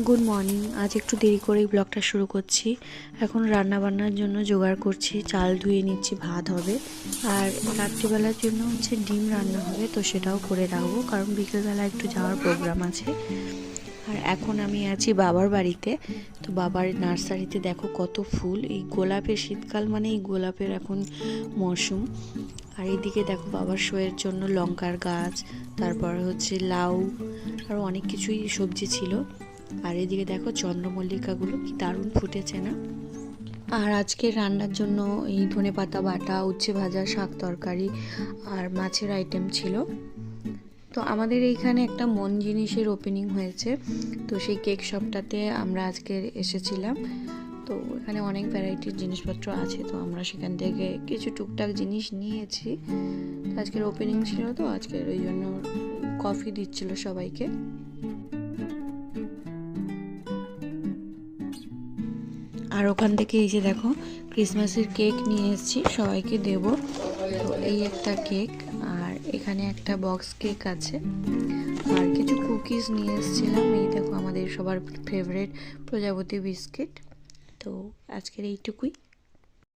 Good morning. আজ একটু দেরি করেই ব্লগটা শুরু করছি। এখন রান্না বান্নার জন্য জোগাড় করছি, চাল ধুয়ে নিচ্ছি, ভাত হবে আর রাত্রিবেলার জন্য হচ্ছে ডিম রান্না হবে, তো সেটাও করে রাখবো কারণ বিকেলবেলা একটু যাওয়ার প্রোগ্রাম আছে। আর এখন আমি আছি বাবার বাড়িতে। তো বাবার নার্সারিতে দেখো কত ফুল, এই গোলাপের শীতকাল মানে এই গোলাপের এখন মরশুম। আর এইদিকে দেখো বাবার শোয়ের জন্য লঙ্কার গাছ, তারপর হচ্ছে লাউ, আরও অনেক কিছুই সবজি ছিল। আর এদিকে দেখো চন্দ্রমল্লিকাগুলো কি দারুণ ফুটেছে না। আর আজকে রান্নার জন্য এই ধনেপাতা বাটা, উচ্ছে ভাজা, শাক তরকারি আর মাছের আইটেম ছিল। তো আমাদের এইখানে একটা মন জিনিসের ওপেনিং হয়েছে, তো সেই কেক শপটাতে আমরা আজকে এসেছিলাম। তো এখানে অনেক ভ্যারাইটির জিনিসপত্র আছে, তো আমরা সেখান থেকে কিছু টুকটাক জিনিস নিয়েছি। আজকের ওপেনিং ছিল, তো আজকের ওই জন্য কফি দিচ্ছিল সবাইকে। আর ওখান থেকে এই যে দেখো ক্রিসমাসের কেক নিয়ে এসেছি, সবাইকে দেব। তো এই একটা কেক, আর এখানে একটা বক্স কেক আছে, আর কিছু কুকিজ নিয়ে এসেছিলাম। এই দেখো আমাদের সবার ফেভারিট প্রজাপতি বিস্কিট। তো আজকের এইটুকুই।